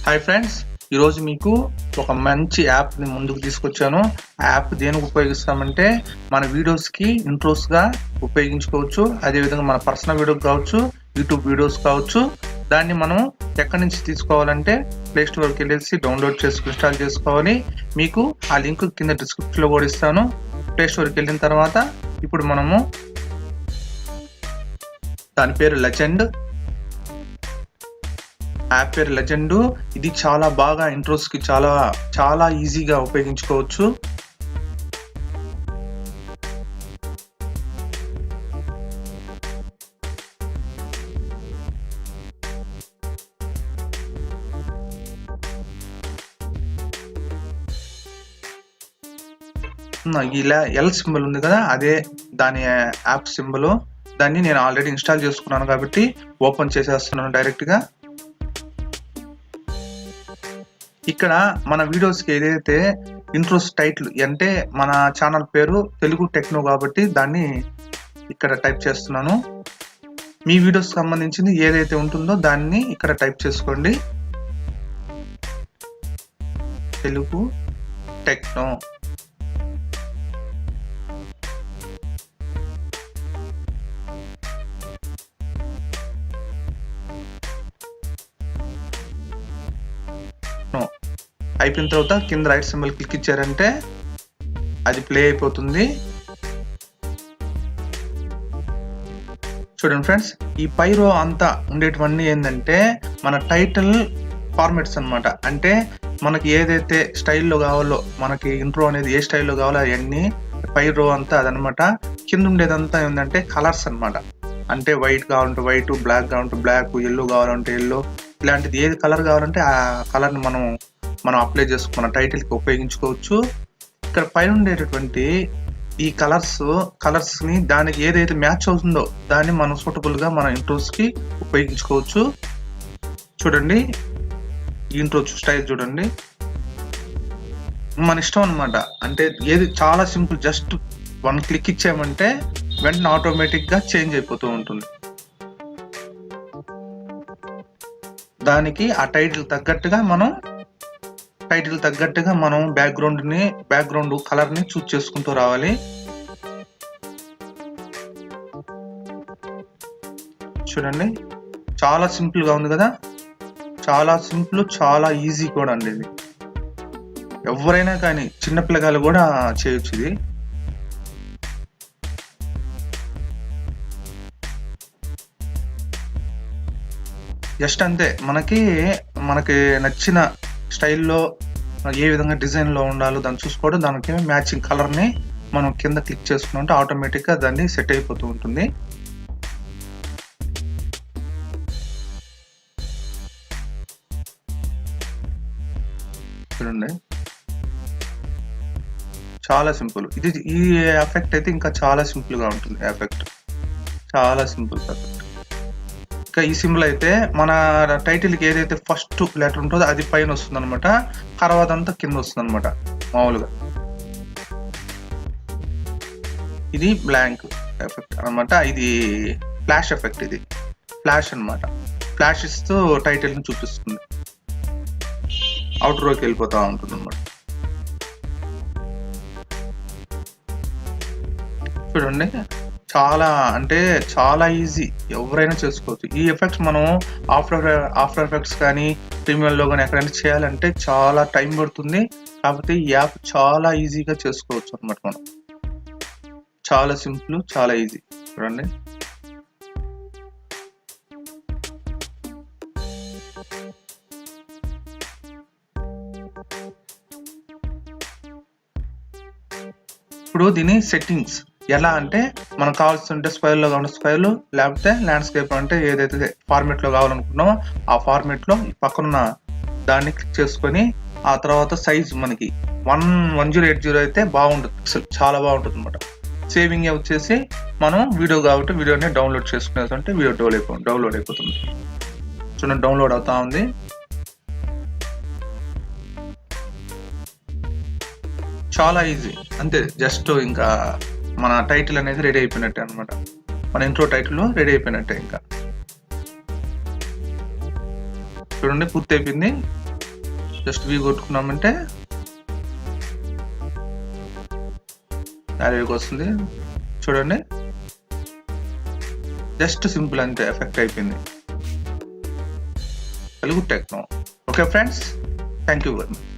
Hi friends, ఈరోజు మీకు ఒక మంచి యాప్ని ముందుకు తీసుకొచ్చాను. ఆ యాప్ దేనికి ఉపయోగిస్తామంటే మన వీడియోస్కి ఇంట్రోస్గా ఉపయోగించుకోవచ్చు. అదేవిధంగా మన పర్సనల్ వీడియోస్ కావచ్చు, యూట్యూబ్ వీడియోస్ కావచ్చు. దాన్ని మనం ఎక్కడి నుంచి తీసుకోవాలంటే ప్లే స్టోర్కి వెళ్ళేసి డౌన్లోడ్ ఇన్స్టాల్ చేసుకోవాలి. మీకు ఆ లింక్ కింద డిస్క్రిప్షన్లో కూడా ఇస్తాను. ప్లే స్టోర్కి వెళ్ళిన తర్వాత ఇప్పుడు మనము దాని పేరు లెజెండ్, యాప్ పేరు లెజెండ్. ఇది చాలా బాగా ఇంట్రోస్కి చాలా ఈజీగా ఉపయోగించుకోవచ్చు. ఇలా ఎల్ సింబల్ ఉంది కదా, అదే దాని యాప్ సింబల్. దాన్ని నేను ఆల్రెడీ ఇన్స్టాల్ చేసుకున్నాను కాబట్టి ఓపెన్ చేసేస్తున్నాను డైరెక్ట్గా. ఇక్కడ మన వీడియోస్కి ఏదైతే ఇంట్రోస్ టైటిల్ అంటే మన ఛానల్ పేరు తెలుగు టెక్నో కాబట్టి దాన్ని ఇక్కడ టైప్ చేస్తున్నాను. మీ వీడియోస్ సంబంధించింది ఏదైతే ఉంటుందో దాన్ని ఇక్కడ టైప్ చేసుకోండి. తెలుగు టెక్నో. అయిపోయిన తర్వాత కింద రైట్ సింబల్ క్లిక్ ఇచ్చారంటే అది ప్లే అయిపోతుంది. చూడండి ఫ్రెండ్స్, ఈ పై రో అంతా ఉండేటివన్నీ ఏంటంటే మన టైటిల్ ఫార్మాట్స్ అన్నమాట. అంటే మనకి ఏదైతే స్టైల్లో కావాలో, మనకి ఇంట్రో అనేది ఏ స్టైల్లో కావాలో అవన్నీ పై రో అంతా అదనమాట. కింద ఉండేదంతా ఏంటంటే కలర్స్ అన్నమాట. అంటే వైట్ కావాలంటే వైట్, బ్లాక్ కావాలంటే బ్లాక్, ఎల్లో కావాలంటే ఎల్లో, ఇలాంటిది ఏది కలర్ కావాలంటే ఆ కలర్ని మనం అప్లై చేసుకుని మన టైటిల్కి ఉపయోగించుకోవచ్చు. ఇక్కడ పైన ఉండేటటువంటి ఈ కలర్స్ని దానికి ఏదైతే మ్యాచ్ అవుతుందో దాన్ని మనం సూటబుల్గా మన ఇంట్రోస్కి ఉపయోగించుకోవచ్చు. చూడండి, ఈ ఇంట్రో స్టైల్ చూడండి, మన ఇష్టం అనమాట. అంటే ఏది చాలా సింపుల్, జస్ట్ 1 క్లిక్ ఇచ్చామంటే వెంటనే ఆటోమేటిక్గా చేంజ్ అయిపోతూ ఉంటుంది. దానికి ఆ టైటిల్ తగ్గట్టుగా మనం బ్యాక్గ్రౌండ్ కలర్ని చూస్ చేసుకుంటూ రావాలి. చూడండి, చాలా సింపుల్గా ఉంది కదా, చాలా సింపుల్, చాలా ఈజీ కూడా అండి. ఇది ఎవరైనా కానీ చిన్నపిల్లగాళ్ళు కూడా చేయొచ్చు. ఇది జస్ట్ అంతే, మనకి నచ్చిన స్టైల్లో ఏ విధంగా డిజైన్లో ఉండాలో దాన్ని చూసుకోవడం, దానికి మ్యాచింగ్ కలర్ని మనం కింద క్లిక్ చేసుకుంటే ఆటోమేటిక్గా దాన్ని సెట్ అయిపోతూ ఉంటుంది. చూడండి, చాలా సింపుల్. ఈ ఎఫెక్ట్ అయితే ఇంకా చాలా సింపుల్గా ఉంటుంది. ఎఫెక్ట్ చాలా సింపుల్ ఎఫెక్ట్. ఇంకా ఈ సింబల్ అయితే మన టైటిల్కి ఏదైతే ఫస్ట్ లెటర్ ఉంటుందో అది పైన వస్తుంది అనమాట, తర్వాత అంతా కింద వస్తుంది అనమాట మామూలుగా. ఇది బ్లాంక్ ఎఫెక్ట్ అనమాట, ఇది ఫ్లాష్ ఎఫెక్ట్. ఇది ఫ్లాష్ అనమాట, ఫ్లాష్ ఇస్తూ టైటిల్ని చూపిస్తుంది, అవుట్ రోకి వెళ్ళిపోతూ ఉంటుంది అనమాట. చూడండి, చాలా ఈజీ, ఎవరైనా చేసుకోవచ్చు. ఈ ఎఫెక్ట్స్ మనం ఆఫ్టర్ ఎఫెక్ట్స్ కానీ ప్రీమియర్లో కానీ ఎక్కడైనా చేయాలంటే చాలా టైం పడుతుంది. కాకపోతే ఈ యాప్ చాలా ఈజీగా చేసుకోవచ్చు అనమాట. మనం చాలా సింపుల్, చాలా ఈజీ. చూడండి, ఇప్పుడు దీని సెట్టింగ్స్ ఎలా అంటే మనకు కావాల్సింటే స్క్వేర్లో కావాలంటే స్క్వేర్లు, లేకపోతే ల్యాండ్స్కేప్ అంటే ఏదైతే ఫార్మేట్లో కావాలనుకుంటున్నామో ఆ ఫార్మేట్లో పక్కన దాన్ని క్లిక్ చేసుకొని ఆ తర్వాత సైజ్ మనకి 1080 అయితే బాగుంటుంది, అసలు చాలా బాగుంటుంది అనమాట. సేవింగ్ వచ్చేసి మనం వీడియో కాబట్టి వీడియోని డౌన్లోడ్ చేసుకునేదంటే వీడియో డౌన్లోడ్ అయిపోతుంది. చూడండి, డౌన్లోడ్ అవుతా ఉంది. చాలా ఈజీ అంతే, జస్ట్ ఇంకా మన టైటిల్ అనేది రెడీ అయిపోయినట్టే అనమాట. మన ఇంట్రో టైటిల్ రెడీ అయిపోయినట్టే. ఇంకా చూడండి, పూర్తి అయిపోయింది. జస్ట్ వి కొట్టుకున్నామంటే గ్యాలరీకి వస్తుంది. చూడండి, జస్ట్ సింపుల్ అంతే, ఎఫెక్ట్ అయిపోయింది. Telugu techno. Okay friends, thank you very much.